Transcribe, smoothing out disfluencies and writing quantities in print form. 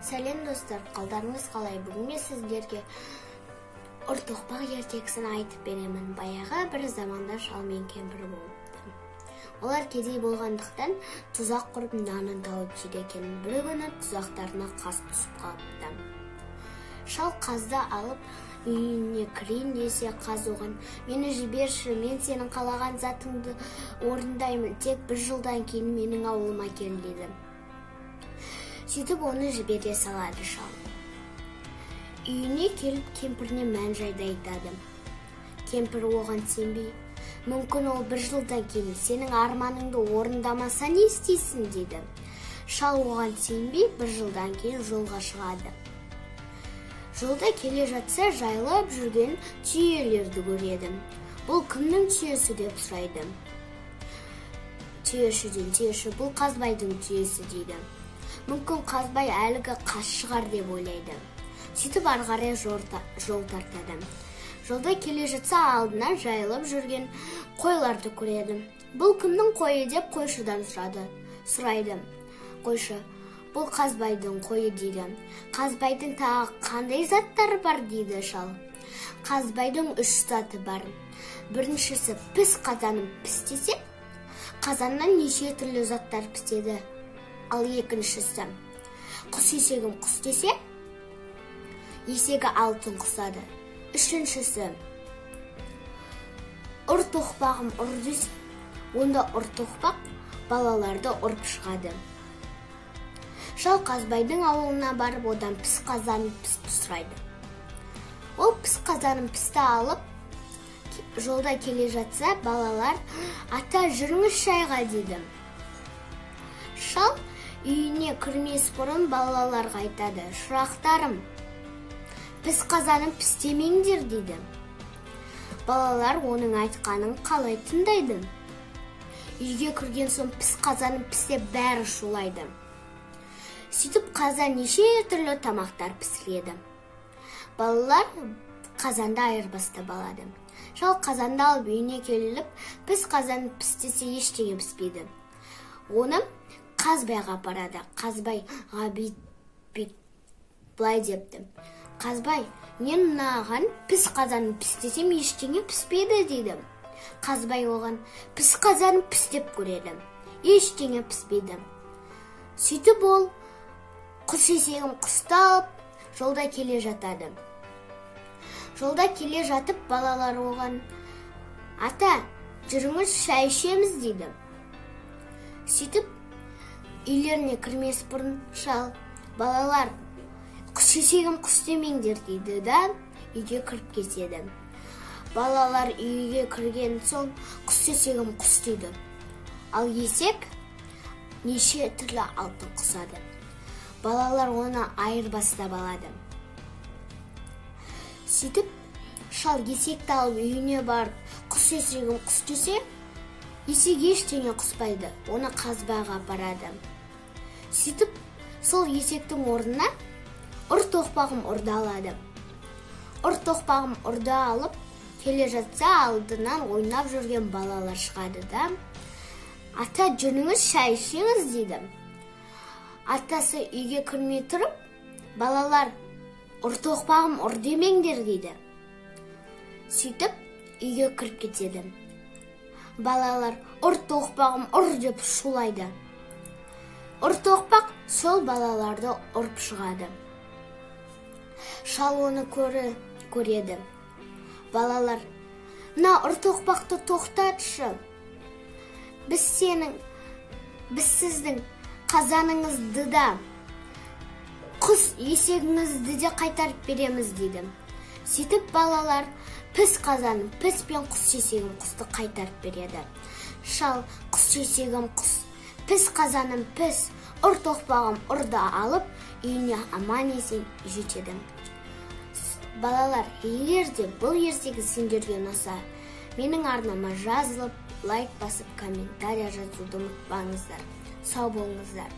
Сәлем достар, қалдарыңыз қалай? Бүгін мен сіздерге ұртоқпақ ертегісін айтып беремін. Баяғы бір заманда шал мен кемпір болыпты. Олар кедей болғандықтан тұзақ құрып нанын тауып жейді екен. Бір күні тұзақтарына қаз түсіп қалыпты. Шал қазды алып үйіне кірейін десе, қаз оған: "Мені жіберші, мен сенің қалаған затыңды орындаймын, тек бір жылдан кейін менің ауылыма кел" деді. Сөйтіп оны жібере салады шал. Үйіне келіп кемпіріне мән-жайды айтады. Кемпір оған сенбей: "Мүмкін ол бір жылдан кейін сенің арманыңды орындамаса не істейсің?" деді. Шал оған сенбей бір жылдан кейін жолға шығады. Жолда келе жатса, жайылып жүрген түйелерді көреді. "Бұл кімнің түйесі?" деп сұрайды. Түйеші, "Бұл Қазбайдың түйесі" дейді. "Мүмкін Қазбай әлгі қас шығар" деп ойлайды. Сөйтіп ары қарай жол тартады. Жолда келе жатса, алдына жайылып жүрген қойларды көреді. "Бұл кімнің қойы?" деп қойшыдан сұрайды. Қойшы: "Бұл Қазбайдың қойы" дейді. "Қазбайдың тағы қандай заттары бар?" дейді шал. "Қазбайдың 3 заты бар. Біріншісі, піс қазанын пістесе, қазаннан неше түрлі заттар піседі. Ал екіншісі, құс есегін құс десе, есегі алтын құсады. Үшіншісі, ұртоқпағым ұр десе, онда ұртоқпақ балаларды ұрып шығады." Шал Қазбайдың ауылына барып, одан піс қазанын пісті сұрайды. Ол піс қазанын пісті алып, жолда келе жатса, балалар: "Ата, жүріңіз шайға" дейді. Шал үйіне кірмес бұрын балаларға айтады: "Шырақтарым, піс қазанын пістемеңдер" дейді. Балалар оның айтқанын қалай тыңдайды? Үйге кірген соң піс қазанын пістеп бәрі шулайды. Сөйтіп қазан неше түрлі тамақтар пісіреді. Балалар қазанды айырбастап алады. Шал қазанды алып үйіне келіп, піс қазанын пістесе ештеңе піспейді. Оны Қазбайға апарады. Қазбайға былай депті: "Қазбай, мен мынаған піс қазанын пістесем ештеңе піспейді" дейді. Қазбай оған: "Піс қазанын пістеп көреді, ештеңе піспейді". Сөйтіп ол құс есегін құстап жолда келе жатады. Жолда келе жатып, балалар оған: "Ата, жүріңіз шай ішеміз" дейді. Сөйтіп үйлеріне кірмес бұрын шал: "Балалар, құс есегін құс демеңдер" дейді да үйге кіріп кетеді. Балалар үйге кірген соң құс есегін құс дейді. Ал есек неше түрлі алтын құсады. Балалар оны айырбастап алады. Сөйтіп шал есекті алып үйіне барып, құс есегін құс десе, есек ештеңе құспайды. Оны Қазбайға апарады. Сөйтіп сол есектің орнына ұртоқпағым ұрды алады. Ұртоқпағым ұрды алып келе жатса, алдынан ойнап жүрген балалар шығады да: "Ата, жүріңіз шай ішеңіз" дейді. Атасы үйге кірмей тұрып: "Балалар, ұртоқпағым ұр демеңдер" дейді. Сөйтіп үйге кіріп кетеді. Балалар: "Ұртоқпағым ұр" деп шулайды. Ұртоқпақ сол балаларды ұрып шығады. Шал оны көреді. Балалар: "Мына ұртоқпақты тоқтатшы. Біз сіздің қазаныңызды да, құс есегіңізді де қайтарып береміз" дейді. Сөйтіп балалар піс қазанын піс пен құс есегін құсты қайтарып береді. Шал құс есегін құс, піс қазанын піс, ұртоқпағым ұрды алып, үйіне аман-есен жетеді. Балалар, егер де бұл ертегі сендерге ұнаса, менің арнама жазылып, лайк басып, комментария жазуды ұмытпаңыздар. Сау болыңыздар.